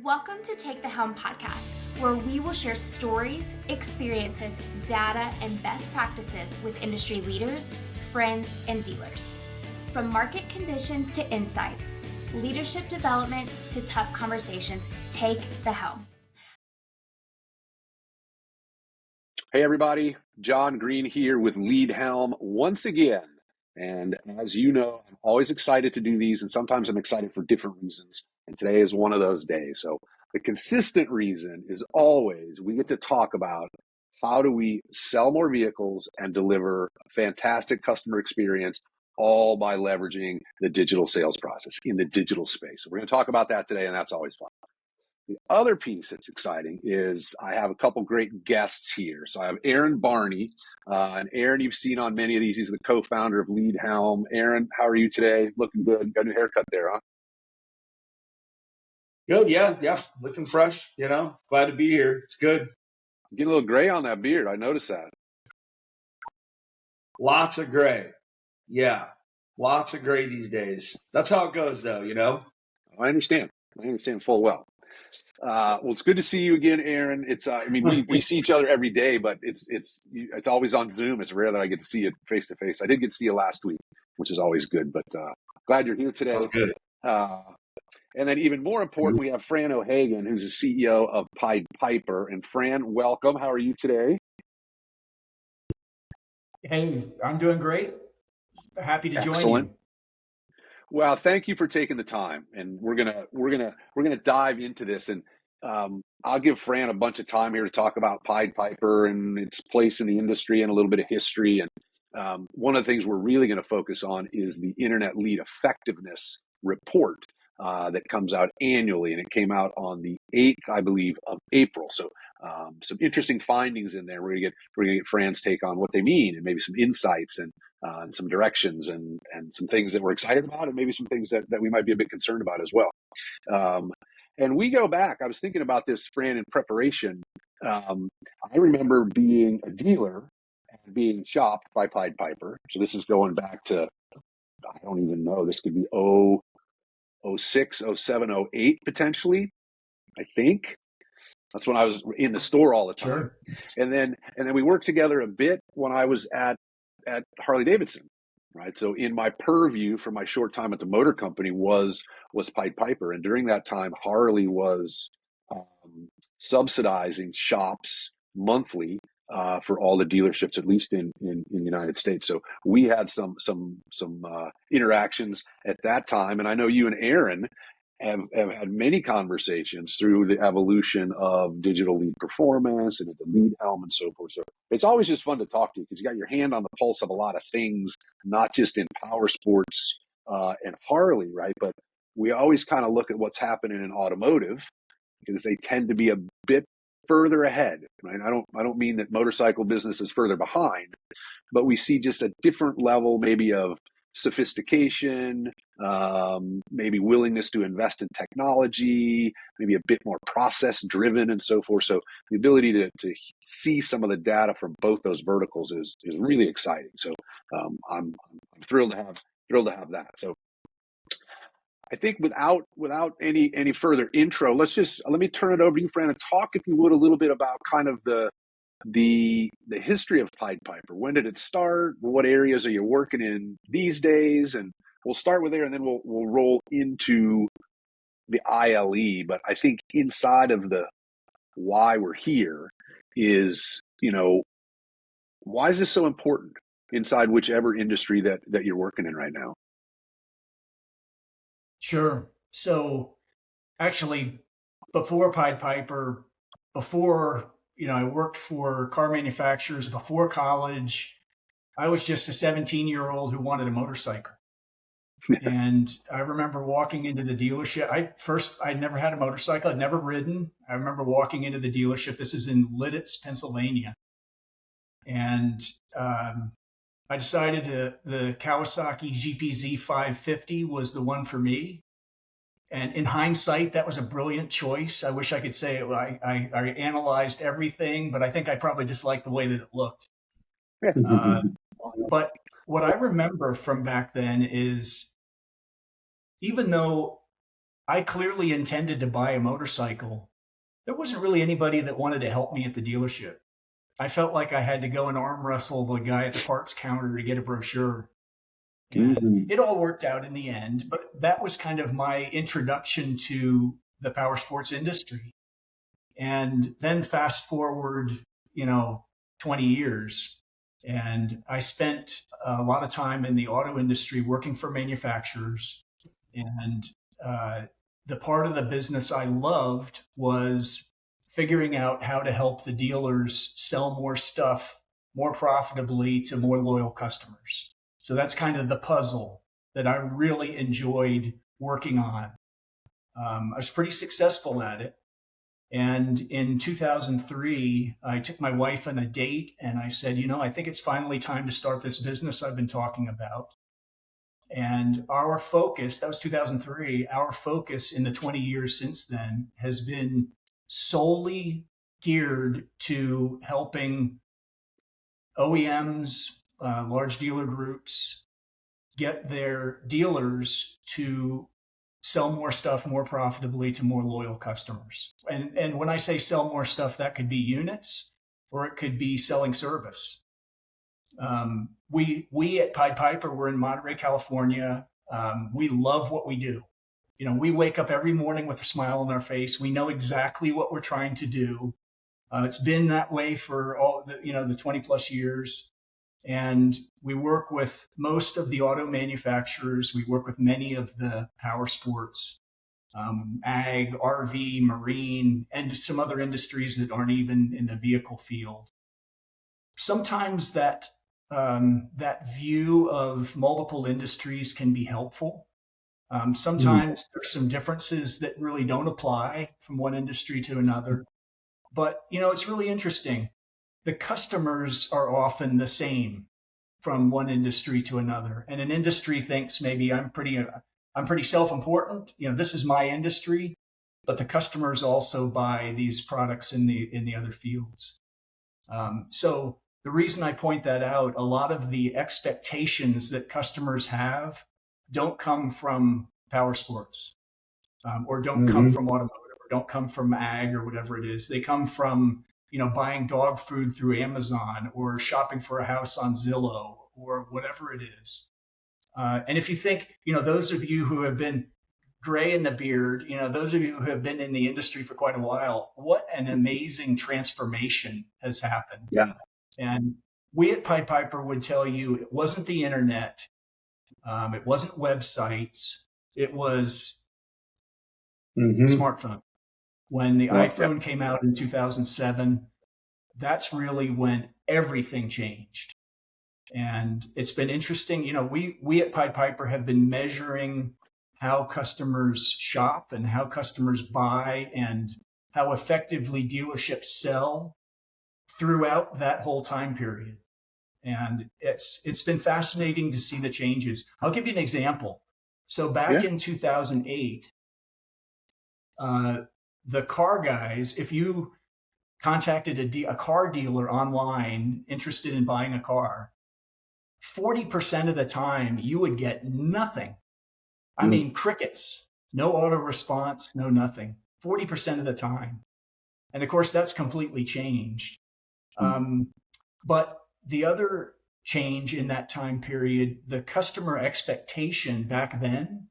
Welcome to Take the Helm podcast, where we will share stories, experiences, data, and best practices with industry leaders, friends, and dealers. From market conditions to insights, leadership development to tough conversations, take the helm. Hey everybody, John Green here with Lead Helm once again. And as you know, I'm always excited to do these, and sometimes I'm excited for different reasons. And today is one of those days. So the consistent reason is always we get to talk about how do we sell more vehicles and deliver a fantastic customer experience, all by leveraging the digital sales process in the digital space. So we're going to talk about that today, and that's always fun. The other piece that's exciting is I have a couple great guests here. So I have Aaron Barney, and Aaron you've seen on many of these. He's the co-founder of Lead Helm. Aaron, how are you today? Looking good. Got a new haircut there, huh? Good, yeah, looking fresh, glad to be here. It's good. Getting a little gray on that beard. I noticed that. Lots of gray. Yeah, lots of gray these days. That's how it goes, though, I understand full well. Well, it's good to see you again, Aaron. It's, we see each other every day, but it's always on Zoom. It's rare that I get to see you face to face. I did get to see you last week, which is always good, but glad you're here today. That's good. And then even more important, we have Fran O'Hagan, who's the CEO of Pied Piper. And Fran, welcome. How are you today? Hey, I'm doing great. Happy to Excellent. join you. Well, thank you for taking the time, and we're gonna dive into this, and I'll give Fran a bunch of time here to talk about Pied Piper and its place in the industry and a little bit of history. And one of the things we're really going to focus on is the Internet Lead Effectiveness Report that comes out annually, and it came out on the 8th, I believe, of April. So some interesting findings in there. We're gonna get Fran's take on what they mean, and maybe some insights and some directions and some things that we're excited about, and maybe some things that we might be a bit concerned about as well. And we go back. I was thinking about this, Fran, in preparation. I remember being a dealer and being shopped by Pied Piper. So this is going back to, I don't even know. This could be 06, 07, 08 potentially. I think that's when I was in the store all the time. Sure. And then we worked together a bit when I was at Harley Davidson, right? So in my purview for my short time at the motor company was Pied Piper. And during that time, Harley was subsidizing shops monthly for all the dealerships, at least in the United States. So we had some interactions at that time. And I know you and Aaron have had many conversations through the evolution of digital lead performance and the Lead Helm and so forth. So it's always just fun to talk to you because you got your hand on the pulse of a lot of things, not just in power sports and Harley, right? But we always kind of look at what's happening in automotive because they tend to be a bit further ahead, right? I don't mean that motorcycle business is further behind, but we see just a different level maybe of sophistication, maybe willingness to invest in technology, maybe a bit more process driven and so forth. So the ability to see some of the data from both those verticals is really exciting. So I'm thrilled to have that. So I think without any further intro, let me turn it over to you, Fran, and talk, if you would, a little bit about kind of the history of Pied Piper. When did it start? What areas are you working in these days? And we'll start with there, and then we'll roll into the ILE. But I think inside of the why we're here is, why is this so important inside whichever industry that you're working in right now? Sure. So actually, before Pied Piper, before, I worked for car manufacturers before college. I was just a 17-year-old who wanted a motorcycle. And I remember walking into the dealership. I'd never had a motorcycle. I'd never ridden. I remember walking into the dealership. This is in Lidditz, Pennsylvania. And I decided the Kawasaki GPZ 550 was the one for me. And in hindsight, that was a brilliant choice. I wish I could say I analyzed everything, but I think I probably just liked the way that it looked. But what I remember from back then is, even though I clearly intended to buy a motorcycle. There wasn't really anybody that wanted to help me at the dealership. I felt like I had to go and arm wrestle the guy at the parts counter to get a brochure. And it all worked out in the end, but that was kind of my introduction to the power sports industry. And then fast forward, 20 years, and I spent a lot of time in the auto industry working for manufacturers. And the part of the business I loved was figuring out how to help the dealers sell more stuff more profitably to more loyal customers. So that's kind of the puzzle that I really enjoyed working on. I was pretty successful at it. And in 2003, I took my wife on a date and I said, I think it's finally time to start this business I've been talking about. And our focus, that was 2003, our focus in the 20 years since then has been solely geared to helping OEMs, large dealer groups, get their dealers to sell more stuff more profitably to more loyal customers. And when I say sell more stuff, that could be units or it could be selling service. We at Pied Piper, we're in Monterey, California. We love what we do. We wake up every morning with a smile on our face. We know exactly what we're trying to do. It's been that way for all the 20 plus years. And we work with most of the auto manufacturers. We work with many of the power sports, ag, RV, marine, and some other industries that aren't even in the vehicle field. Sometimes that view of multiple industries can be helpful. Sometimes there's some differences that really don't apply from one industry to another. But, it's really interesting. The customers are often the same from one industry to another. And an industry thinks maybe I'm pretty self-important. This is my industry, but the customers also buy these products in the other fields. So the reason I point that out, a lot of the expectations that customers have don't come from power sports, or don't come from automotive, or don't come from ag or whatever it is. They come from buying dog food through Amazon or shopping for a house on Zillow or whatever it is. And if you think, those of you who have been gray in the beard, those of you who have been in the industry for quite a while, what an amazing transformation has happened. Yeah. And we at Pied Piper would tell you it wasn't the internet, it wasn't websites, it was smartphone. When the iPhone came out in 2007, that's really when everything changed. And it's been interesting. We at Pied Piper have been measuring how customers shop and how customers buy and how effectively dealerships sell throughout that whole time period. And it's been fascinating to see the changes. I'll give you an example. So back in 2008, the car guys, if you contacted a car dealer online interested in buying a car, 40% of the time you would get nothing. I mean, crickets, no auto response, no nothing, 40% of the time. And of course, that's completely changed. But the other change in that time period, the customer expectation back then,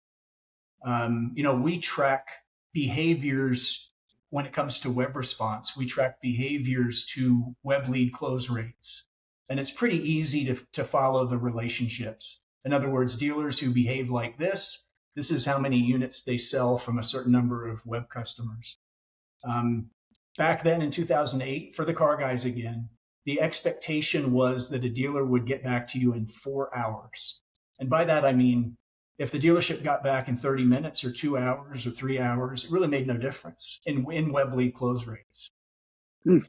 we track behaviors when it comes to web response. We track behaviors to web lead close rates. And it's pretty easy to follow the relationships. In other words, dealers who behave like this is how many units they sell from a certain number of web customers. Back then in 2008, for the car guys again, the expectation was that a dealer would get back to you in 4 hours. And by that, I mean, if the dealership got back in 30 minutes or 2 hours or 3 hours, it really made no difference in web lead close rates.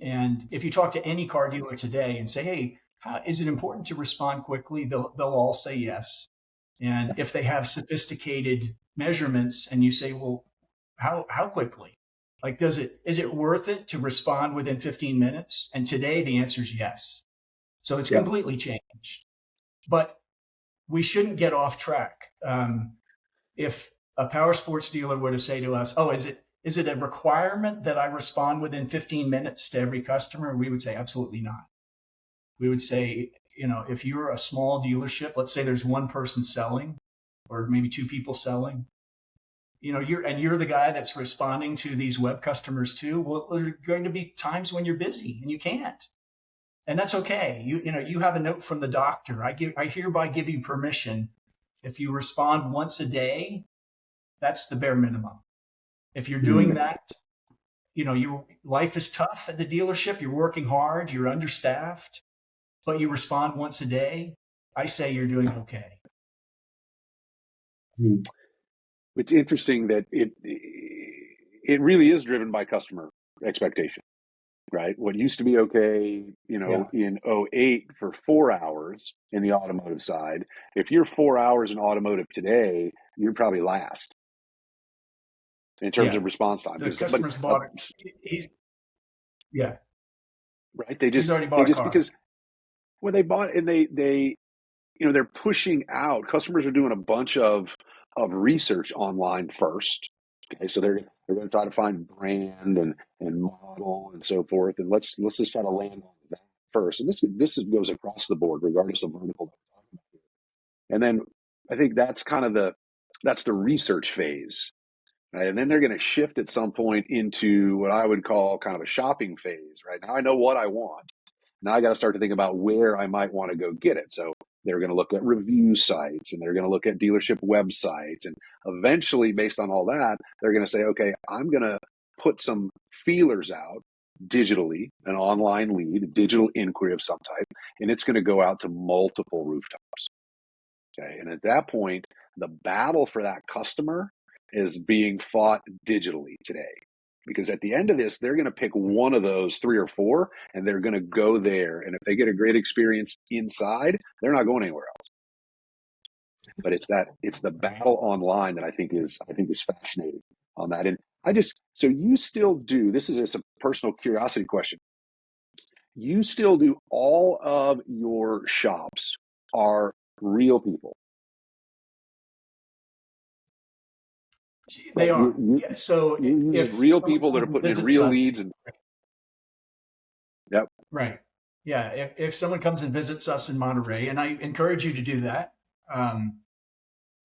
And if you talk to any car dealer today and say, hey, is it important to respond quickly? They'll all say yes. And if they have sophisticated measurements and you say, well, how quickly? Like, is it worth it to respond within 15 minutes? And today the answer is yes. So it's completely changed. But we shouldn't get off track. If a power sports dealer were to say to us, oh, is it a requirement that I respond within 15 minutes to every customer? We would say absolutely not. We would say, if you're a small dealership, let's say there's one person selling or maybe two people selling, you're the guy that's responding to these web customers too. Well, there are going to be times when you're busy and you can't. And that's okay. You have a note from the doctor. I hereby give you permission. If you respond once a day, that's the bare minimum. If you're doing that, your life is tough at the dealership. You're working hard. You're understaffed, but you respond once a day. I say you're doing okay. It's interesting that it really is driven by customer expectation, right? What used to be okay, in 08 for 4 hours in the automotive side, if you're 4 hours in automotive today, you're probably last in terms of response time. The customers bought it. Right. He's already bought a car. Because they bought and they're pushing out. Customers are doing a bunch of research online first. Okay, so they're going to try to find brand and model and so forth, and let's just try to land on that first. And this goes across the board, regardless of vertical. And then I think that's kind of the research phase, right? And then they're going to shift at some point into what I would call kind of a shopping phase. Right now, I know what I want. Now I got to start to think about where I might want to go get it. So they're going to look at review sites and they're going to look at dealership websites. And eventually, based on all that, they're going to say, okay, I'm going to put some feelers out digitally, an online lead, a digital inquiry of some type, and it's going to go out to multiple rooftops. Okay. And at that point, the battle for that customer is being fought digitally today. Because at the end of this, they're going to pick one of those 3 or 4, and they're going to go there. And if they get a great experience inside, they're not going anywhere else. But it's the battle online that I think is fascinating on that. And so you still do, this is a personal curiosity question. You still do all of your shops are real people. They are. So you use real people that are putting in real leads and yep. Right. Yeah. If someone comes and visits us in Monterey, and I encourage you to do that,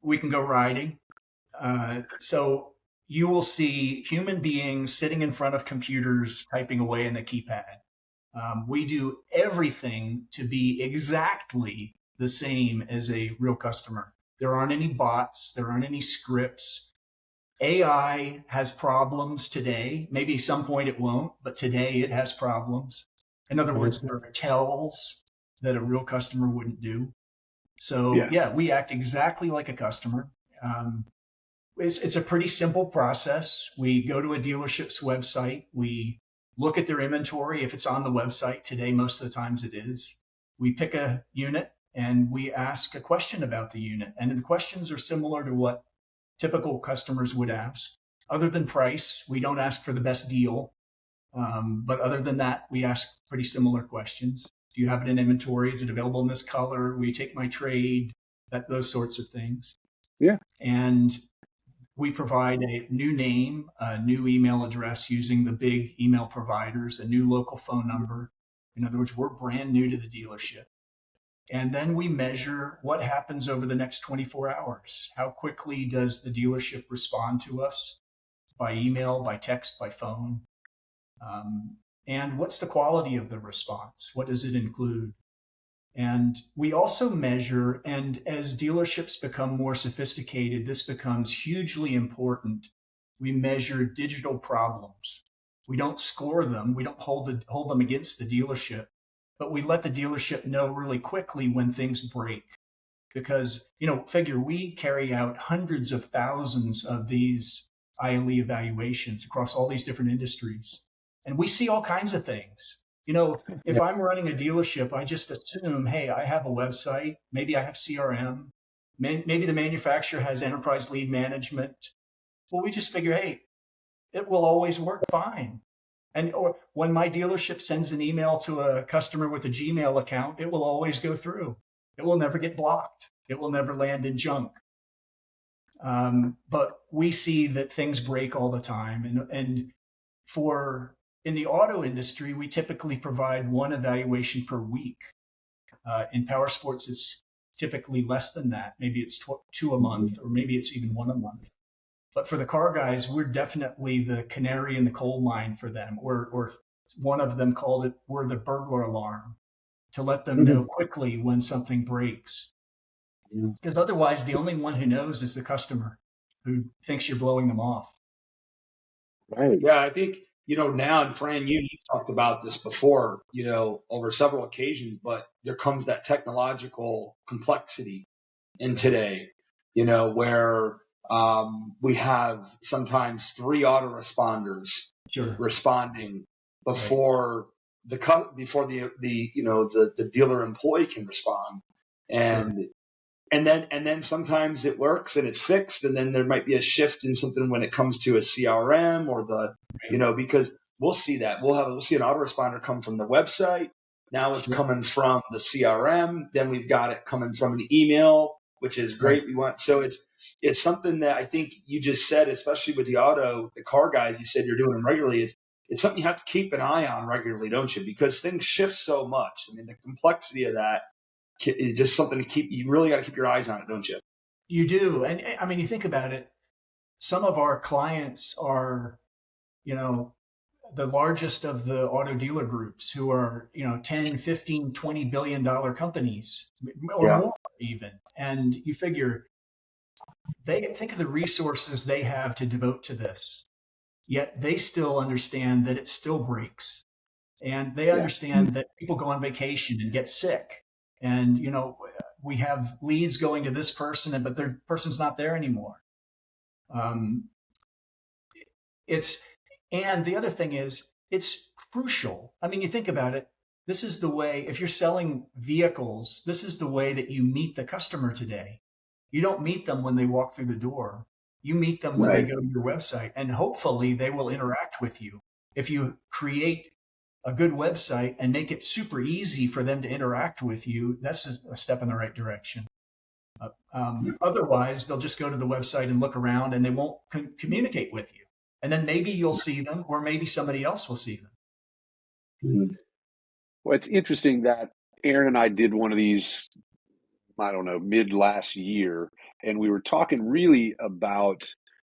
we can go riding. So you will see human beings sitting in front of computers typing away in the keypad. We do everything to be exactly the same as a real customer. There aren't any bots. There aren't any scripts. AI has problems today. Maybe at some point it won't, but today it has problems. In other words, there are tells that a real customer wouldn't do. So we act exactly like a customer. It's a pretty simple process. We go to a dealership's website. We look at their inventory. If it's on the website today, most of the times it is. We pick a unit and we ask a question about the unit. And the questions are similar to what typical customers would ask. Other than price, we don't ask for the best deal. But other than that, we ask pretty similar questions. Do you have it in inventory? Is it available in this color? Will you take my trade? Those sorts of things. Yeah. And we provide a new name, a new email address using the big email providers, a new local phone number. In other words, we're brand new to the dealership. And then we measure what happens over the next 24 hours. How quickly does the dealership respond to us by email, by text, by phone? And what's the quality of the response? What does it include? And we also measure, and as dealerships become more sophisticated, this becomes hugely important. We measure digital problems. We don't score them. We don't hold them against the dealership. But we let the dealership know really quickly when things break. Because, figure we carry out hundreds of thousands of these ILE evaluations across all these different industries. And we see all kinds of things. If I'm running a dealership, I just assume, hey, I have a website. Maybe I have CRM. Maybe the manufacturer has enterprise lead management. Well, we just figure, hey, it will always work fine. Or when my dealership sends an email to a customer with a Gmail account, it will always go through. It will never get blocked. It will never land in junk. But we see that things break all the time. And in the auto industry, we typically provide one evaluation per week. In power sports, it's typically less than that. Maybe it's two a month, or maybe it's even one a month. But for the car guys, we're definitely the canary in the coal mine for them, or one of them called it, we're the burglar alarm, to let them know quickly when something breaks. Because otherwise, the only one who knows is the customer, who thinks you're blowing them off. Right. Yeah, I think, now, and Fran, you talked about this before, over several occasions, but there comes that technological complexity in today, where we have sometimes 3 autoresponders responding before the dealer employee can respond. And then sometimes it works and it's fixed, and then there might be a shift in something when it comes to a CRM or because we'll see that we'll see an autoresponder come from the website. Now it's coming from the CRM. Then we've got it coming from an email, which is great. So it's something that I think you just said, especially with the car guys, you said you're doing them regularly. It's something you have to keep an eye on regularly, don't you? Because things shift so much. I mean, the complexity of that. It's just something you really got to keep your eyes on it, don't you? You do. And I mean, you think about it, some of our clients are, the largest of the auto dealer groups, who are, 10, 15, $20 billion companies or more even. And you figure, they think of the resources they have to devote to this, yet they still understand that it still breaks. And they understand that people go on vacation and get sick. And, we have leads going to this person, but their person's not there anymore. And the other thing is, it's crucial. I mean, you think about it. This is the way, if you're selling vehicles, this is the way that you meet the customer today. You don't meet them when they walk through the door. You meet them when they go to your website, and hopefully they will interact with you. If you create a good website and make it super easy for them to interact with you, that's a step in the right direction. Otherwise, they'll just go to the website and look around, and they won't communicate with you. And then maybe you'll see them, or maybe somebody else will see them. Well, it's interesting that Aaron and I did one of these, I don't know, mid last year, and we were talking really about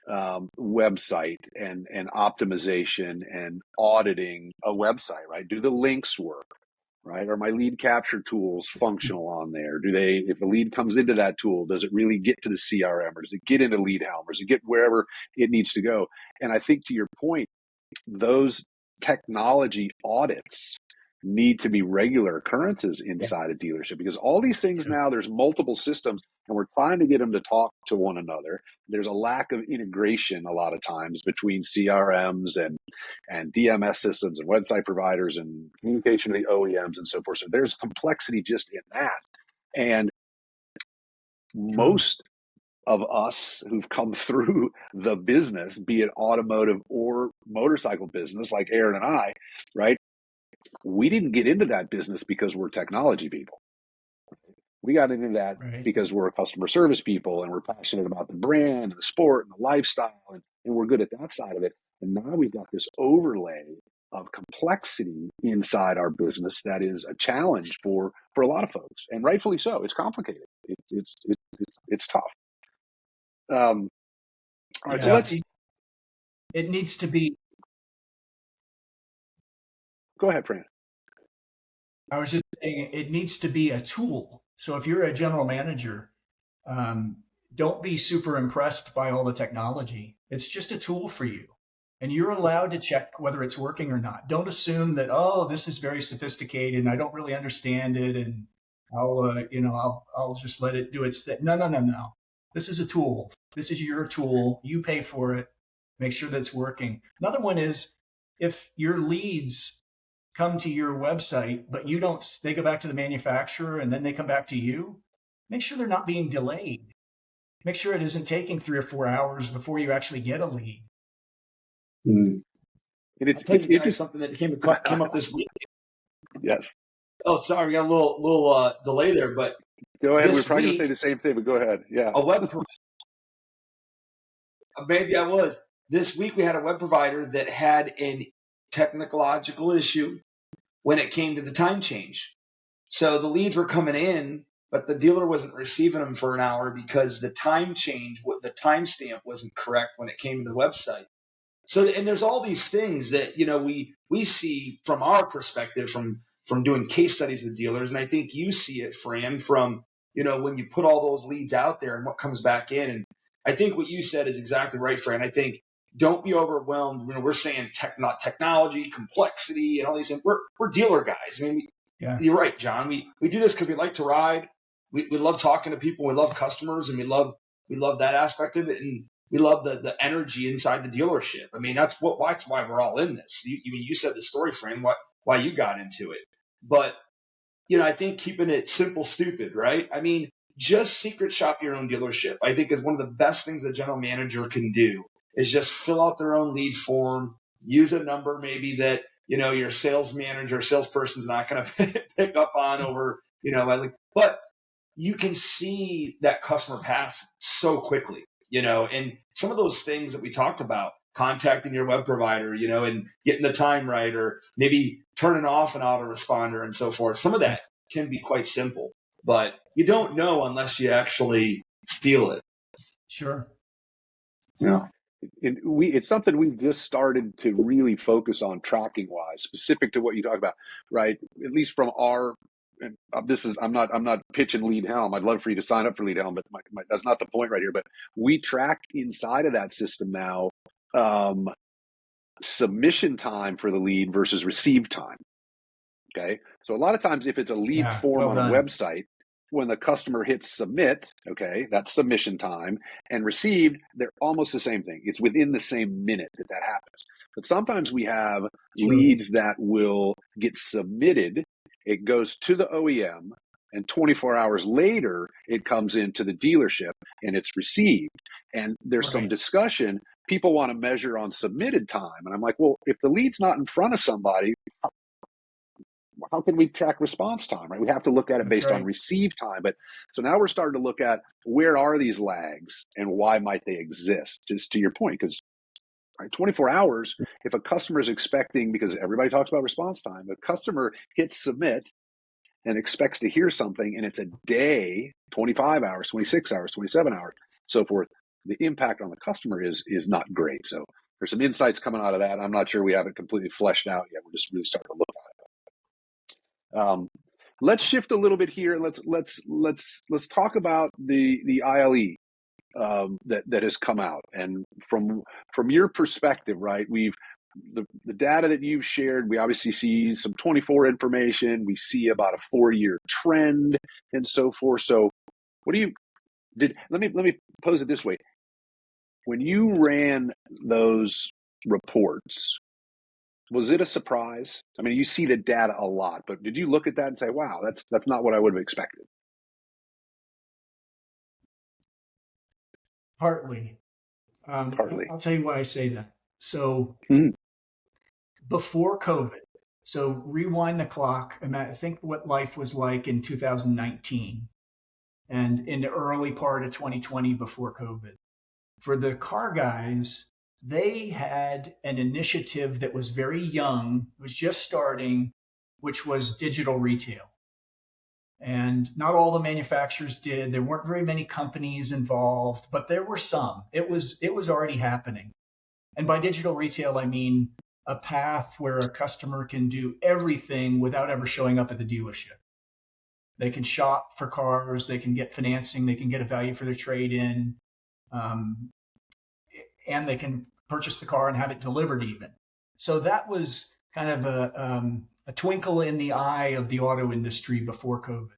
website and optimization and auditing a website, right? Do the links work, right? Are my lead capture tools functional on there? If a lead comes into that tool, does it really get to the CRM, or does it get into Lead Helm, or does it get wherever it needs to go? And I think, to your point, those technology audits need to be regular occurrences inside a dealership, because all these things now, there's multiple systems, and we're trying to get them to talk to one another. There's a lack of integration a lot of times between CRMs and DMS systems and website providers and communication to the OEMs and so forth. So there's complexity just in that. And most of us who've come through the business, be it automotive or motorcycle business, like Aaron and I, right? We didn't get into that business because we're technology people. We got into that because we're customer service people, and we're passionate about the brand and the sport and the lifestyle, and we're good at that side of it. And now we've got this overlay of complexity inside our business that is a challenge for a lot of folks, and rightfully so. It's complicated. It's tough. All right, so it needs to be. Go ahead, Fran. I was just saying, it needs to be a tool. So if you're a general manager, don't be super impressed by all the technology. It's just a tool for you, and you're allowed to check whether it's working or not. Don't assume that, this is very sophisticated and I don't really understand it, and I'll just let it do its thing. No. This is a tool. This is your tool. You pay for it. Make sure that it's working. Another one is, if your leads come to your website, but they go back to the manufacturer and then they come back to you, make sure they're not being delayed. Make sure it isn't taking 3 or 4 hours before you actually get a lead. And it's something that came up this week. Yes. Oh, sorry, we got a little delay there, but go ahead. We're probably going to say the same thing, but go ahead. Yeah. Maybe I was. This week we had a web provider that had a technological issue when it came to the time change. So the leads were coming in, but the dealer wasn't receiving them for an hour because the time change, the timestamp wasn't correct when it came to the website. So, and there's all these things that, we see from our perspective, from doing case studies with dealers. And I think you see it, Fran, from, when you put all those leads out there and what comes back in. And I think what you said is exactly right, Fran. I think don't be overwhelmed. We're saying technology, complexity, and all these things. We're dealer guys. I mean, Yeah. You're right, John. We do this because we like to ride. We love talking to people. We love customers, and we love that aspect of it. And we love the energy inside the dealership. I mean, that's why we're all in this. You said the story, Fran, why you got into it. But, I think keeping it simple, stupid, right? I mean, just secret shop your own dealership, I think, is one of the best things a general manager can do, is just fill out their own lead form, use a number maybe that, your sales manager, salesperson's not going to pick up on over, but you can see that customer path so quickly, and some of those things that we talked about, contacting your web provider, and getting the time right, or maybe turning off an autoresponder and so forth. Some of that can be quite simple, but you don't know unless you actually feel it. Sure. Yeah. It's something we've just started to really focus on tracking wise, specific to what you talk about, right? At least from our, and I'm not pitching Lead Helm. I'd love for you to sign up for Lead Helm, but that's not the point right here. But we track inside of that system now, submission time for the lead versus receive time. Okay. So a lot of times if it's a lead form on a website, when the customer hits submit, okay, that's submission time, and received, they're almost the same thing. It's within the same minute that happens. But sometimes we have leads that will get submitted. It goes to the OEM, and 24 hours later, it comes into the dealership and it's received. And there's some discussion. People want to measure on submitted time. And I'm like, well, if the lead's not in front of somebody, how can we track response time, right? We have to look at it based on receive time. But so now we're starting to look at where are these lags and why might they exist, just to your point, because 24 hours, if a customer is expecting, because everybody talks about response time, the customer hits submit and expects to hear something, and it's a day, 25 hours, 26 hours, 27 hours, so forth, the impact on the customer is not great. So there's some insights coming out of that. I'm not sure we have it completely fleshed out yet. We're just really starting to look at it. Let's shift a little bit here. Let's talk about the ILE that has come out, and from your perspective, right? The data that you've shared, we obviously see some 24 information. We see about a 4-year trend and so forth. So, let me pose it this way: when you ran those reports, was it a surprise? I mean, you see the data a lot, but did you look at that and say, "Wow, that's not what I would have expected"? Partly. Partly. I'll tell you why I say that. So before COVID, so rewind the clock, and I think what life was like in 2019 and in the early part of 2020 before COVID. For the car guys, they had an initiative that was very young, it was just starting, which was digital retail. And not all the manufacturers did. There weren't very many companies involved, but there were some. It was already happening. And by digital retail, I mean a path where a customer can do everything without ever showing up at the dealership. They can shop for cars, they can get financing, they can get a value for their trade-in, and they can purchase the car and have it delivered even. So that was kind of a twinkle in the eye of the auto industry before COVID.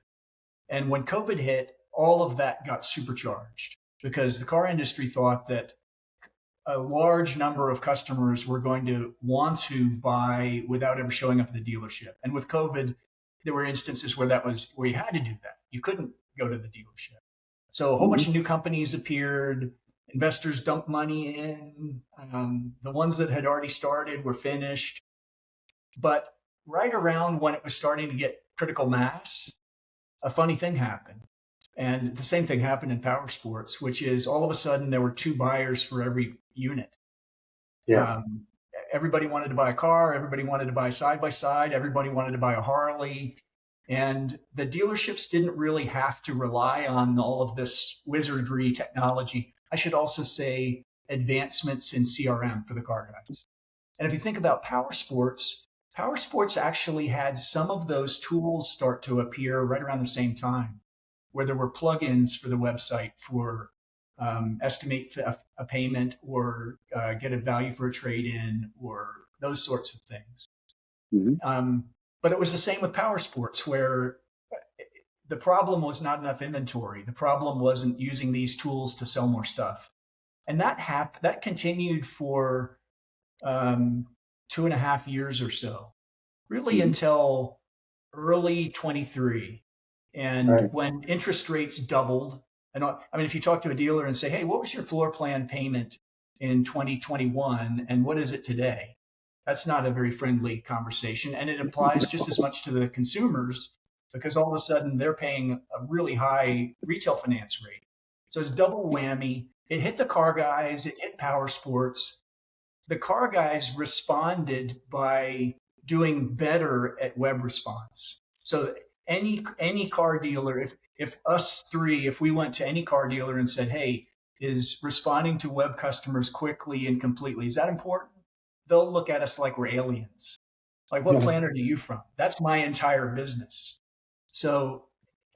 And when COVID hit, all of that got supercharged because the car industry thought that a large number of customers were going to want to buy without ever showing up at the dealership. And with COVID, there were instances where you had to do that. You couldn't go to the dealership. So a whole bunch of new companies appeared. Investors dumped money in. The ones that had already started were finished. But right around when it was starting to get critical mass, a funny thing happened. And the same thing happened in power sports, which is all of a sudden there were 2 buyers for every unit. Yeah. Everybody wanted to buy a car. Everybody wanted to buy a side-by-side. Everybody wanted to buy a Harley. And the dealerships didn't really have to rely on all of this wizardry technology. I should also say advancements in CRM for the car guys. And if you think about power sports actually had some of those tools start to appear right around the same time, where there were plugins for the website for estimate a payment or get a value for a trade-in or those sorts of things. Mm-hmm. But it was the same with power sports, where the problem was not enough inventory. The problem wasn't using these tools to sell more stuff. And that continued for 2.5 years or so, really until early 23. And when interest rates doubled, and I mean, if you talk to a dealer and say, hey, what was your floor plan payment in 2021 and what is it today? That's not a very friendly conversation. And it applies just as much to the consumers, because all of a sudden they're paying a really high retail finance rate. So it's double whammy. It hit the car guys, it hit power sports. The car guys responded by doing better at web response. So any car dealer, if we went to any car dealer and said, hey, is responding to web customers quickly and completely, is that important? They'll look at us like we're aliens. Like, what planet are you from? That's my entire business. So,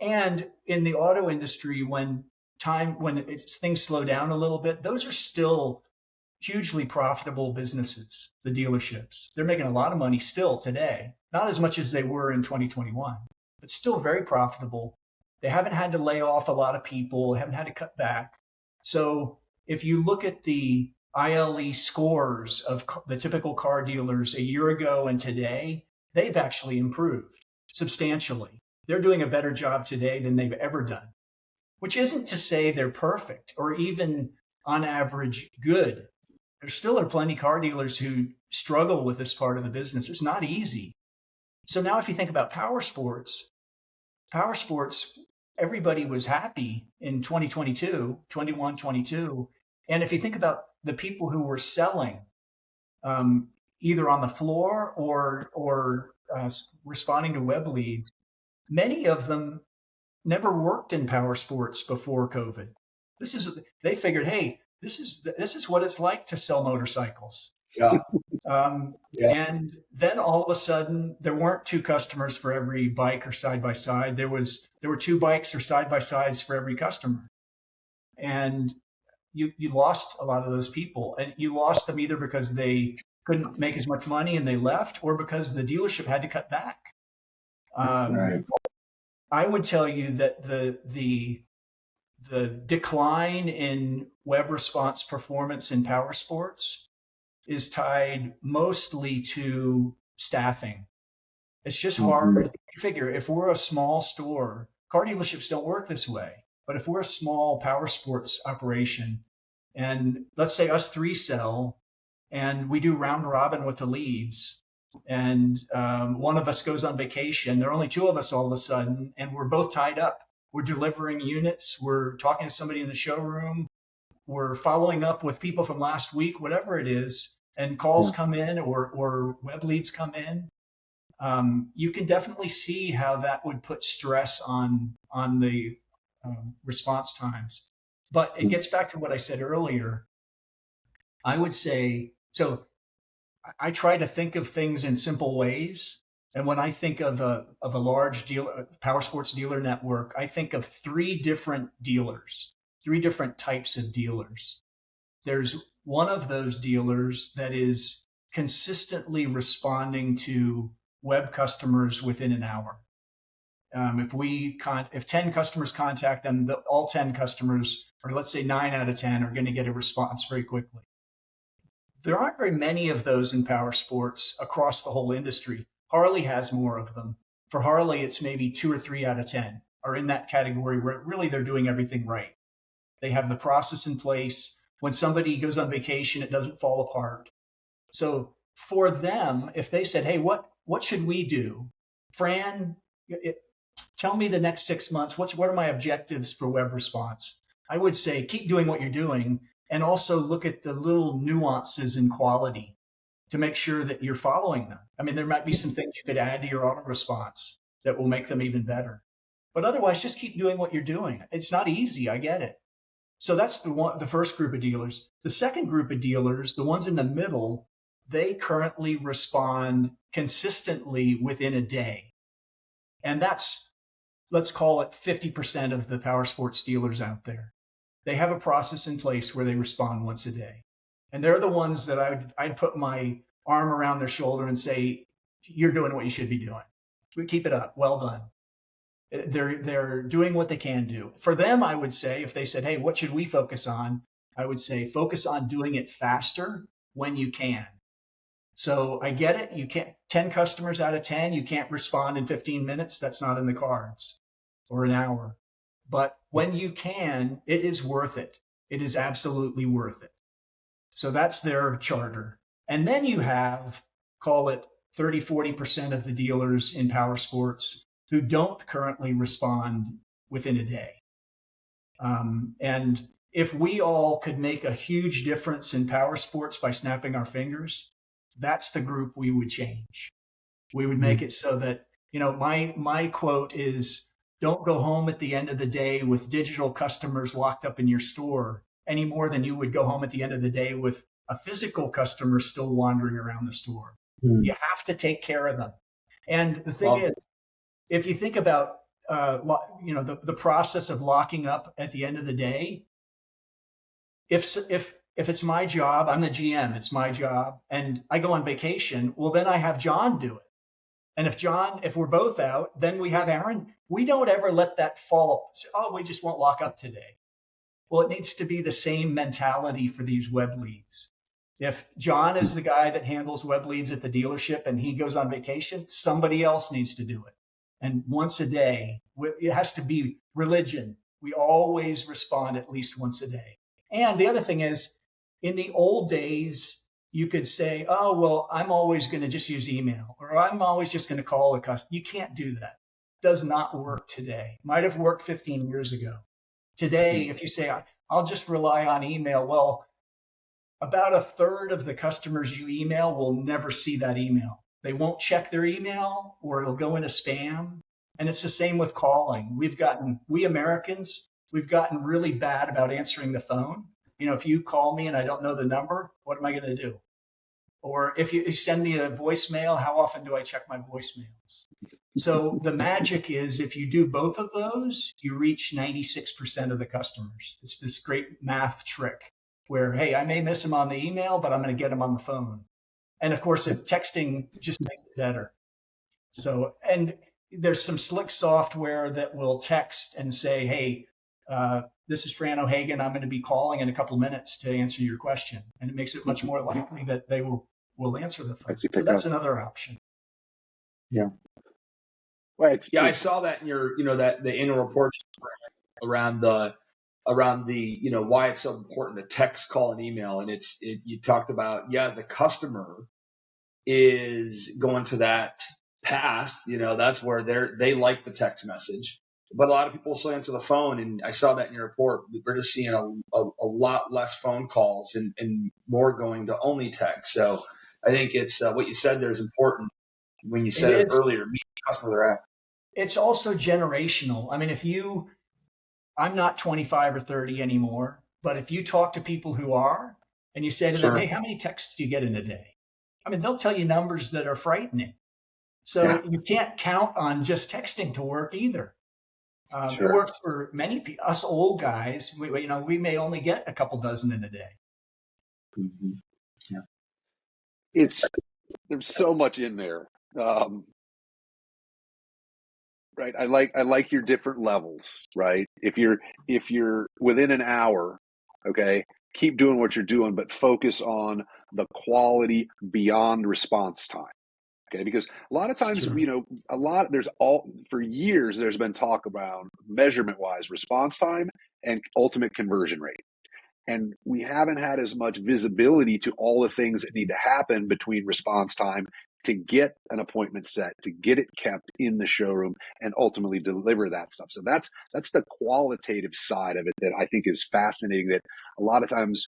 and in the auto industry, when things slow down a little bit, those are still hugely profitable businesses, the dealerships. They're making a lot of money still today, not as much as they were in 2021, but still very profitable. They haven't had to lay off a lot of people, haven't had to cut back. So if you look at the ILE scores of the typical car dealers a year ago and today, they've actually improved substantially. They're doing a better job today than they've ever done, which isn't to say they're perfect or even on average good. There still are plenty of car dealers who struggle with this part of the business. It's not easy. So now if you think about power sports, everybody was happy in 2022, 21, 22. And if you think about the people who were selling, either on the floor or responding to web leads, many of them never worked in power sports before COVID. They figured, hey, this is what it's like to sell motorcycles. Yeah. And then all of a sudden, there weren't 2 customers for every bike or side by side. There were 2 bikes or side by sides for every customer, and you lost a lot of those people, and you lost them either because they couldn't make as much money and they left, or because the dealership had to cut back. I would tell you that the decline in web response performance in power sports is tied mostly to staffing. It's just hard. You figure if we're a small store, car dealerships don't work this way, but if we're a small power sports operation and let's say us 3 sell and we do round robin with the leads and one of us goes on vacation, there are only 2 of us all of a sudden and we're both tied up. We're delivering units. We're talking to somebody in the showroom. We're following up with people from last week, whatever it is, and calls come in or web leads come in. You can definitely see how that would put stress on the response times. But it gets back to what I said earlier. I would say, so I try to think of things in simple ways. And when I think of a large dealer, power sports dealer network, I think of 3 different dealers, 3 different types of dealers. There's one of those dealers that is consistently responding to web customers within an hour. If 10 customers contact them, all 10 customers, or let's say 9 out of 10, are going to get a response very quickly. There aren't very many of those in power sports across the whole industry. Harley has more of them. For Harley, it's maybe 2 or 3 out of 10 are in that category where really they're doing everything right. They have the process in place. When somebody goes on vacation, it doesn't fall apart. So for them, if they said, hey, what should we do? Fran, tell me the next 6 months, what are my objectives for web response? I would say keep doing what you're doing, and also look at the little nuances in quality to make sure that you're following them. I mean, there might be some things you could add to your auto response that will make them even better. But otherwise, just keep doing what you're doing. It's not easy, I get it. So that's the first group of dealers. The second group of dealers, the ones in the middle, they currently respond consistently within a day. And that's, let's call it 50% of the power sports dealers out there. They have a process in place where they respond once a day. And they're the ones that I'd put my arm around their shoulder and say, you're doing what you should be doing. Keep it up. Well done. They're doing what they can do. For them, I would say, if they said, hey, what should we focus on? I would say focus on doing it faster when you can. So I get it. You can't, 10 customers out of 10, you can't respond in 15 minutes. That's not in the cards, or an hour. But when you can, it is worth it. It is absolutely worth it. So that's their charter. And then you have, call it 30, 40% of the dealers in power sports who don't currently respond within a day. And if we all could make a huge difference in power sports by snapping our fingers, that's the group we would change. We would make it so that, my quote is, don't go home at the end of the day with digital customers locked up in your store any more than you would go home at the end of the day with a physical customer still wandering around the store. You have to take care of them. And the thing is, if you think about the process of locking up at the end of the day, if it's my job, I'm the GM, it's my job, and I go on vacation, well, then I have John do it. And if we're both out, then we have Aaron. We don't ever let that fall. Oh, we just won't lock up today. Well, it needs to be the same mentality for these web leads. If John is the guy that handles web leads at the dealership and he goes on vacation, somebody else needs to do it. And once a day, it has to be religion. We always respond at least once a day. And the other thing is, in the old days, you could say, oh, well, I'm always going to just use email, or I'm always just going to call a customer. You can't do that. It does not work today. Might have worked 15 years ago. Today, if you say, I'll just rely on email, well, about a third of the customers you email will never see that email. They won't check their email, or it'll go into spam. And it's the same with calling. We Americans, we've gotten really bad about answering the phone. If you call me and I don't know the number, what am I going to do? Or if you send me a voicemail, how often do I check my voicemails? So the magic is, if you do both of those, you reach 96% of the customers. It's this great math trick where, hey, I may miss them on the email, but I'm going to get them on the phone. And of course, texting just makes it better. So, and there's some slick software that will text and say, hey, this is Fran O'Hagan. I'm going to be calling in a couple of minutes to answer your question. And it makes it much more likely that they will answer the phone. So that's another option. Yeah. Right. Yeah, I saw that in your, that the annual report around the why it's so important to text, call, and email. And you talked about, the customer is going to that path. That's where they like the text message. But a lot of people still answer the phone, and I saw that in your report. We're just seeing a lot less phone calls and more going to only text. So I think it's what you said there is important when you said it earlier, meet the customer they're at. It's also generational. I mean, I'm not 25 or 30 anymore, but if you talk to people who are, and you say to them, hey, how many texts do you get in a day? I mean, they'll tell you numbers that are frightening. So you can't count on just texting to work either. It works for many people. Us old guys, we may only get a couple dozen in a day. Mm-hmm. Yeah. There's so much in there. Right. I like your different levels, right? If you're within an hour, okay, keep doing what you're doing, but focus on the quality beyond response time. Okay, because a lot of times, for years, there's been talk around measurement-wise response time and ultimate conversion rate. And we haven't had as much visibility to all the things that need to happen between response time to get an appointment set, to get it kept in the showroom, and ultimately deliver that stuff. So that's the qualitative side of it that I think is fascinating, that a lot of times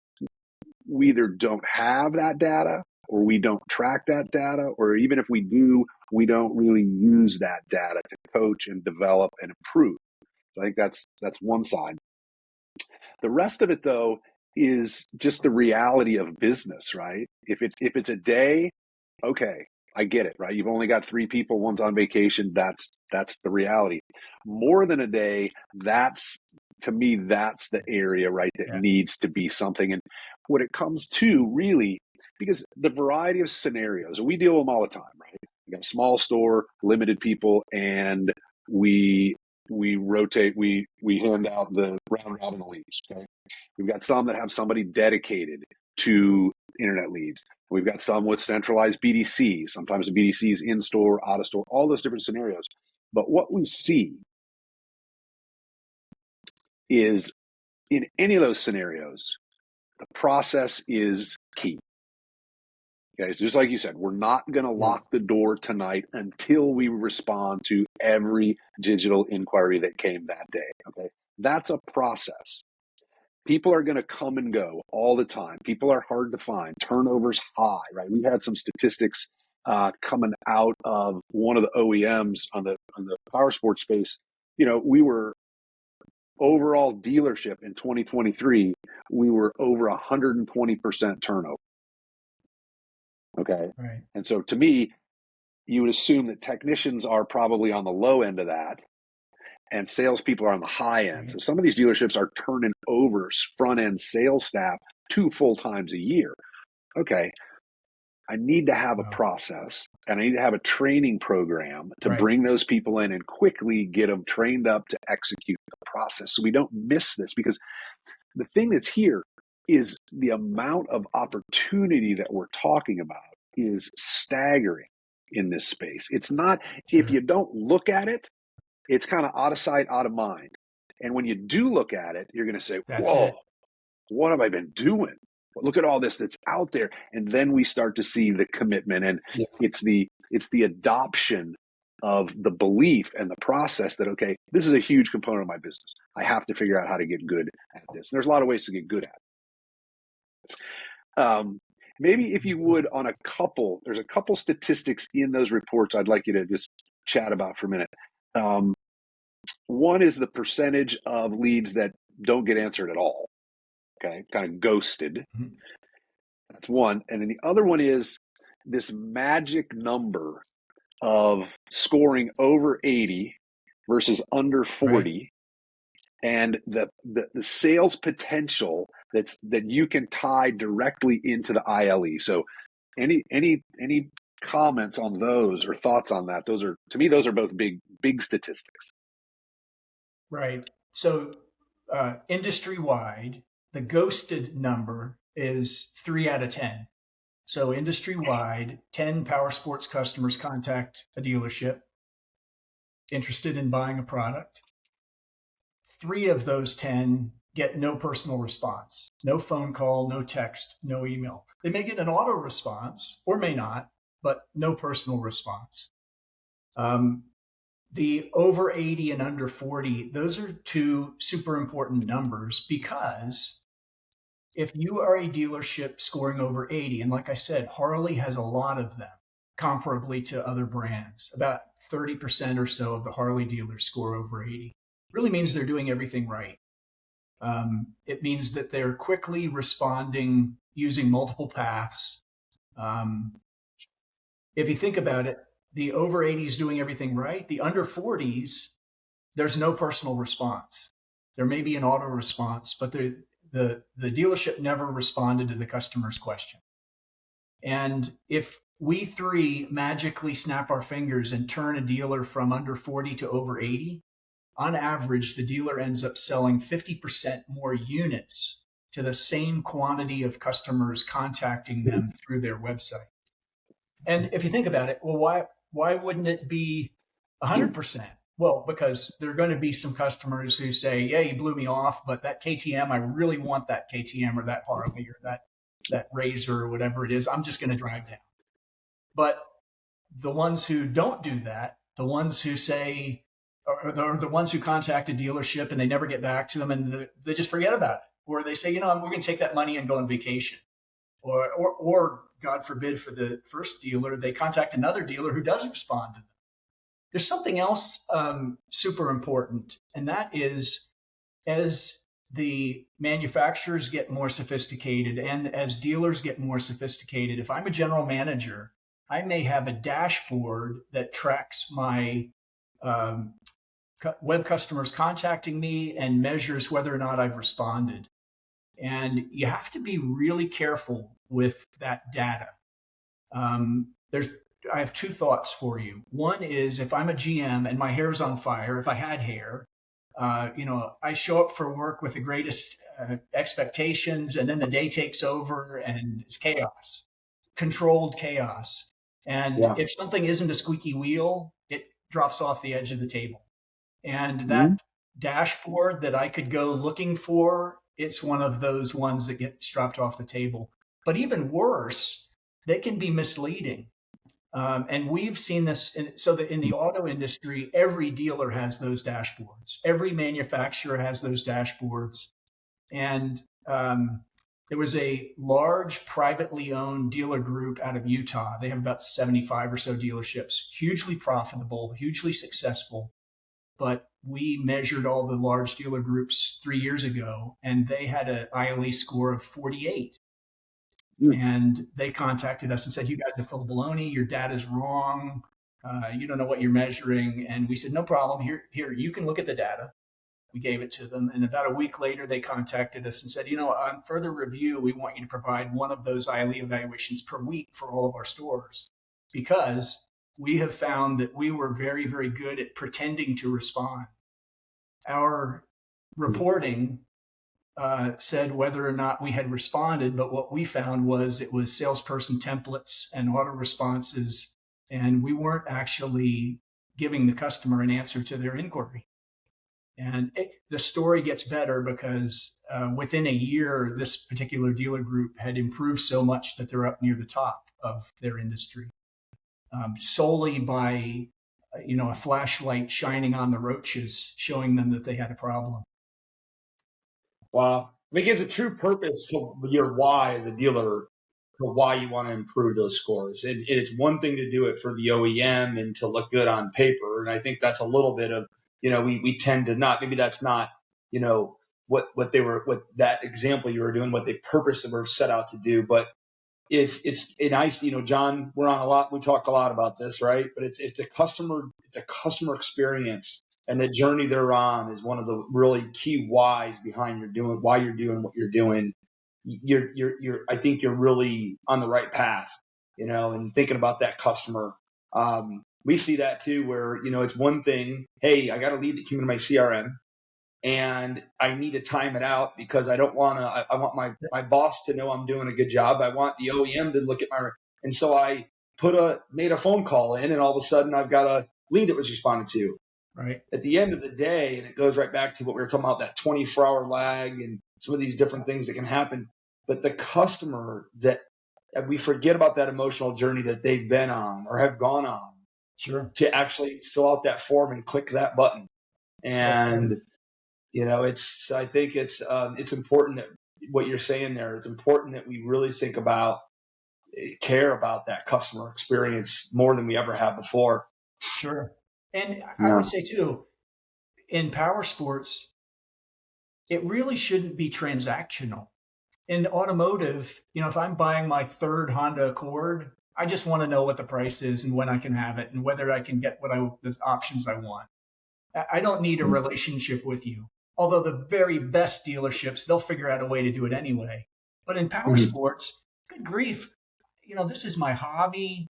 we either don't have that data, or we don't track that data, or even if we do, we don't really use that data to coach and develop and improve. So I think that's one side. The rest of it, though, is just the reality of business, right? If it's a day, okay, I get it, right? You've only got 3 people, one's on vacation. That's the reality. More than a day, to me, that's the area, right, that needs to be something. And what it comes to, really, because the variety of scenarios, we deal with them all the time, right? We got a small store, limited people, and we rotate, we hand out the round robin leads. Okay, we've got some that have somebody dedicated to internet leads. We've got some with centralized BDCs. Sometimes the BDCs in store, out of store, all those different scenarios. But what we see is, in any of those scenarios, the process is key. Okay, just like you said, we're not going to lock the door tonight until we respond to every digital inquiry that came that day. Okay, that's a process. People are going to come and go all the time. People are hard to find. Turnover's high, right? We had some statistics coming out of one of the OEMs on the power sports space. We were overall dealership in 2023. We were over 120% turnover. Okay. Right. And so to me, you would assume that technicians are probably on the low end of that, and salespeople are on the high end. Right. So some of these dealerships are turning over front end sales staff 2 full times a year. Okay. I need to have a process, and I need to have a training program to bring those people in and quickly get them trained up to execute the process, so we don't miss this. Because the thing that's here is the amount of opportunity that we're talking about is staggering in this space. It's not, if you don't look at it, it's kind of out of sight, out of mind. And when you do look at it, you're going to say, whoa, what have I been doing? Look at all this that's out there. And then we start to see the commitment, and it's the adoption of the belief and the process that, okay, this is a huge component of my business. I have to figure out how to get good at this. And there's a lot of ways to get good at it. Maybe if you would, there's a couple statistics in those reports I'd like you to just chat about for a minute. One is the percentage of leads that don't get answered at all. Okay, kind of ghosted. Mm-hmm. That's one. And then the other one is this magic number of scoring over 80 versus under 40, and the sales potential that you can tie directly into the ILE. So any comments on those or thoughts on that? To me, those are both big statistics. Right. So industry-wide, the ghosted number is 3 out of 10. So industry-wide, 10 power sports customers contact a dealership interested in buying a product. 3 of those 10 get no personal response, no phone call, no text, no email. They may get an auto response or may not, but no personal response. The over 80 and under 40, those are 2 super important numbers, because if you are a dealership scoring over 80, and like I said, Harley has a lot of them comparably to other brands, about 30% or so of the Harley dealers score over 80. Really means they're doing everything right. It means that they're quickly responding using multiple paths. If you think about it, the over 80s doing everything right. The under 40s, there's no personal response. There may be an auto response, but the dealership never responded to the customer's question. And if we 3 magically snap our fingers and turn a dealer from under 40 to over 80, on average, the dealer ends up selling 50% more units to the same quantity of customers contacting them through their website. And if you think about it, well, why wouldn't it be 100%? Well, because there are going to be some customers who say, yeah, you blew me off, but that KTM, I really want that KTM or that Harley or that Razor or whatever it is. I'm just going to drive down. But the ones who don't do that, the ones who say, or the ones who contact a dealership and they never get back to them and they just forget about it, or they say, we're going to take that money and go on vacation, or God forbid for the first dealer, they contact another dealer who does respond to them. There's something else super important, and that is, as the manufacturers get more sophisticated and as dealers get more sophisticated, if I'm a general manager, I may have a dashboard that tracks my web customers contacting me and measures whether or not I've responded. And you have to be really careful with that data. I have two thoughts for you. One is, if I'm a GM and my hair's on fire, if I had hair, I show up for work with the greatest expectations, and then the day takes over and it's chaos, controlled chaos. And if something isn't a squeaky wheel, it drops off the edge of the table. And that dashboard that I could go looking for, it's one of those ones that gets dropped off the table. But even worse, they can be misleading. And we've seen this, so that in the auto industry, every dealer has those dashboards. Every manufacturer has those dashboards. And there was a large privately owned dealer group out of Utah. They have about 75 or so dealerships, hugely profitable, hugely successful. But we measured all the large dealer groups 3 years ago, and they had an ILE score of 48. And they contacted us and said, you guys are full of baloney. Your data's wrong. You don't know what you're measuring. And we said, no problem. Here, you can look at the data. We gave it to them. And about a week later, they contacted us and said, on further review, we want you to provide one of those ILE evaluations per week for all of our stores, because we have found that we were very, very good at pretending to respond. Our reporting said whether or not we had responded, but what we found was it was salesperson templates and auto responses, and we weren't actually giving the customer an answer to their inquiry. And the story gets better because within a year, this particular dealer group had improved so much that they're up near the top of their industry, solely by a flashlight shining on the roaches, showing them that they had a problem. Wow. I mean, it gives a true purpose to your why as a dealer, for why you want to improve those scores. And it's one thing to do it for the OEM and to look good on paper. And I think that's a little bit of, we tend to not, maybe that's not, what that example you were doing, what they purposely were set out to do. But if it's nice, John, we're on a lot, we talk a lot about this, right? But it's the customer experience and the journey they're on is one of the really key whys behind why you're doing what you're doing. I think you're really on the right path, and thinking about that customer. We see that too, where, it's one thing, hey, I got a lead that came into my CRM and I need to time it out because I don't want to, I want my boss to know I'm doing a good job. I want the OEM to look at and so I made a phone call in, and all of a sudden I've got a lead that was responded to. Right. At the end of the day, and it goes right back to what we were talking about, that 24-hour lag and some of these different things that can happen. But the customer, that we forget about that emotional journey that they've been on or have gone on, sure, to actually fill out that form and click that button. And, I think it's important that what you're saying there, it's important that we really care about that customer experience more than we ever have before. Sure. And I would say too, in power sports, it really shouldn't be transactional. In automotive, if I'm buying my third Honda Accord, I just want to know what the price is and when I can have it and whether I can get the options I want. I don't need a relationship with you. Although the very best dealerships, they'll figure out a way to do it anyway. But in power sports, good grief, this is my hobby.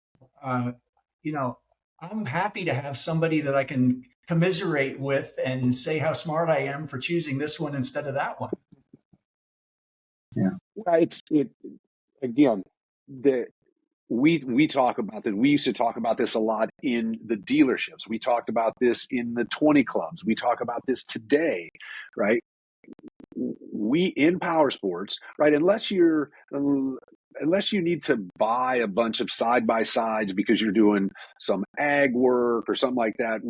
I'm happy to have somebody that I can commiserate with and say how smart I am for choosing this one instead of that one. Yeah. Again, we talk about that. We used to talk about this a lot in the dealerships. We talked about this in the 20 clubs. We talk about this today, right? We in power sports, right? Unless you're unless you need to buy a bunch of side-by-sides because you're doing some ag work or something like that,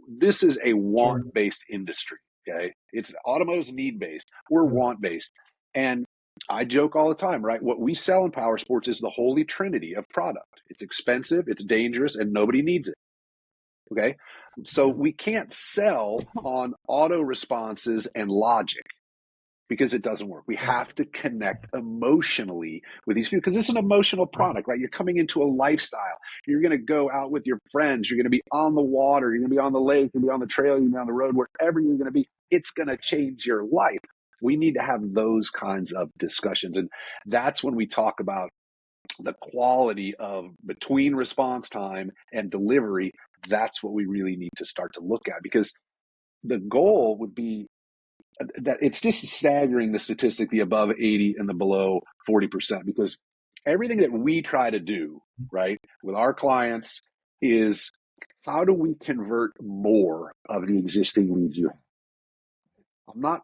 this is a want-based industry, okay? It's automotive's need-based. We're want-based. And I joke all the time, right? What we sell in power sports is the holy trinity of product. It's expensive, it's dangerous, and nobody needs it, okay? So we can't sell on auto responses and logic, because it doesn't work. We have to connect emotionally with these people, because this is an emotional product, right? You're coming into a lifestyle. You're going to go out with your friends. You're going to be on the water. You're going to be on the lake. You're going to be on the trail. You're going to be on the road, wherever you're going to be. It's going to change your life. We need to have those kinds of discussions. And that's when we talk about the quality of between response time and delivery. That's what we really need to start to look at, because the goal would be that it's just staggering, the statistic, the above 80 and the below 40%, because everything that we try to do, right, with our clients is, how do we convert more of the existing leads you have?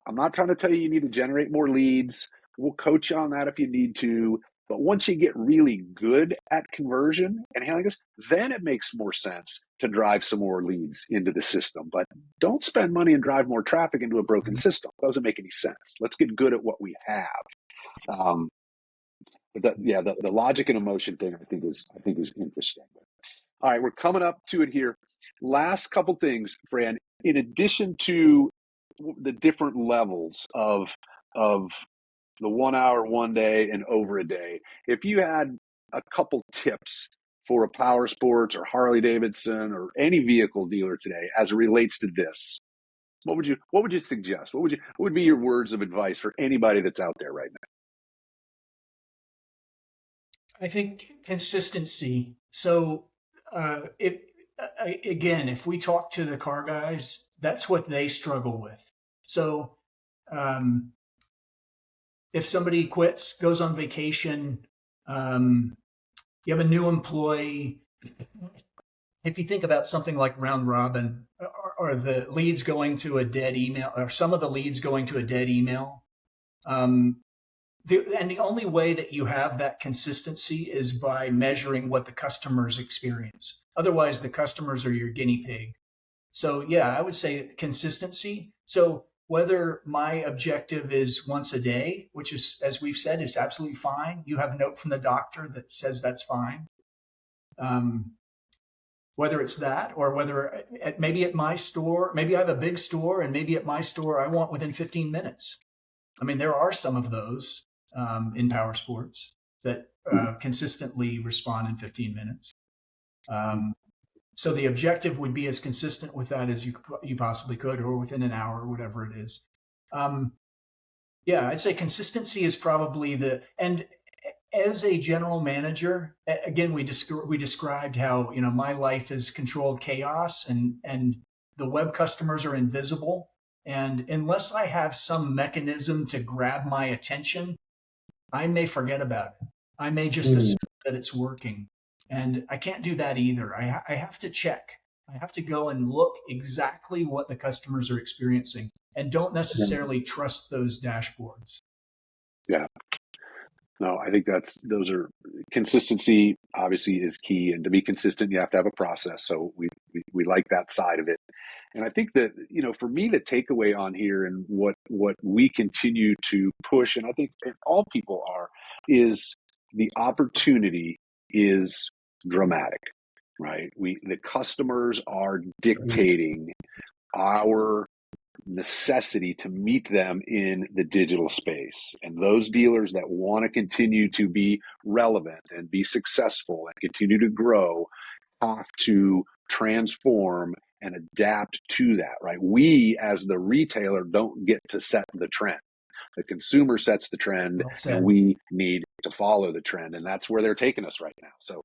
I'm not trying to tell you you need to generate more leads. We'll coach you on that if you need to. But once you get really good at conversion and handling this, then it makes more sense to drive some more leads into the system. But don't spend money and drive more traffic into a broken system. It doesn't make any sense. Let's get good at what we have. But the logic and emotion thing, I think is interesting. All right, we're coming up to it here. Last couple things, Fran. In addition to the different levels of the 1 hour, 1 day, and over a day, if you had a couple tips for a power sports or Harley Davidson or any vehicle dealer today as it relates to this, what would you suggest? What would be your words of advice for anybody that's out there right now? I think consistency. So if we talk to the car guys, that's what they struggle with. So if somebody quits, goes on vacation, you have a new employee. If you think about something like round robin, or the leads going to a dead email, or some of the leads going to a dead email, and the only way that you have that consistency is by measuring what the customers experience. Otherwise, the customers are your guinea pig. So yeah, I would say consistency. So whether my objective is once a day, which is, as we've said, is absolutely fine. You have a note from the doctor that says that's fine. Whether it's that, or whether maybe at my store, maybe I have a big store, and maybe at my store I want within 15 minutes. I mean, there are some of those in power sports that consistently respond in 15 minutes. So the objective would be as consistent with that as you possibly could, or within an hour, or whatever it is. I'd say consistency is probably and as a general manager, again, we described how, my life is controlled chaos, and the web customers are invisible. And unless I have some mechanism to grab my attention, I may forget about it. I may just assume that it's working. And I can't do that either. I have to check. I have to go and look exactly what the customers are experiencing, and don't necessarily trust those dashboards. Yeah. No, I think consistency obviously is key. And to be consistent, you have to have a process. So we like that side of it. And I think that, for me, the takeaway on here, and what we continue to push, and I think all people are, is the opportunity is dramatic, right? The customers are dictating our necessity to meet them in the digital space. And those dealers that want to continue to be relevant and be successful and continue to grow have to transform and adapt to that, right? We, as the retailer, don't get to set the trend. The consumer sets the trend, and we need to follow the trend. And that's where they're taking us right now. So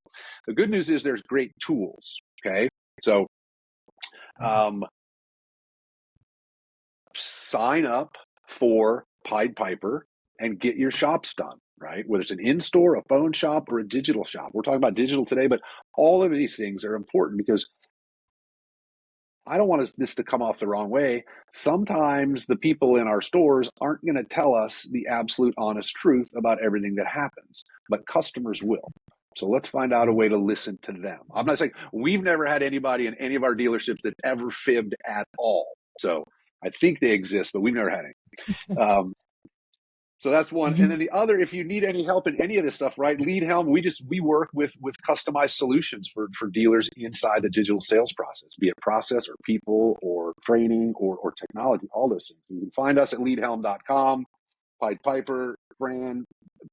the good news is there's great tools, okay? So sign up for Pied Piper and get your shops done, right? Whether it's an in-store, a phone shop, or a digital shop. We're talking about digital today, but all of these things are important, because I don't want this to come off the wrong way. Sometimes the people in our stores aren't going to tell us the absolute honest truth about everything that happens, but customers will. So let's find out a way to listen to them. I'm not saying we've never had anybody in any of our dealerships that ever fibbed at all. So I think they exist, but we've never had any. So that's one. And then the other, if you need any help in any of this stuff, right? Lead Helm, we work with customized solutions for dealers inside the digital sales process, be it process or people or training or technology, all those things. You can find us at leadhelm.com. Pied Piper, Fran,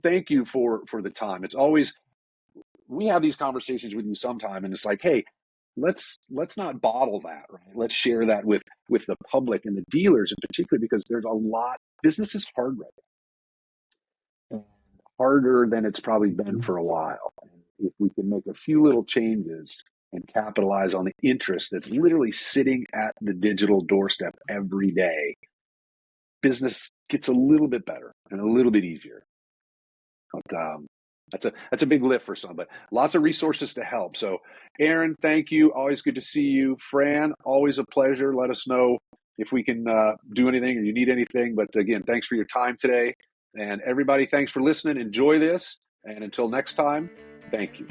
thank you for the time. It's always, we have these conversations with you sometime, and it's like, hey, let's not bottle that, right? Let's share that with the public and the dealers in particular, because there's a lot, business is hard right now, and harder than it's probably been for a while. And if we can make a few little changes and capitalize on the interest that's literally sitting at the digital doorstep every day, business gets a little bit better and a little bit easier. But that's a big lift for some, but lots of resources to help. So Aaron, thank you. Always good to see you. Fran, always a pleasure. Let us know if we can do anything or you need anything. But again, thanks for your time today. And everybody, thanks for listening. Enjoy this. And until next time, thank you.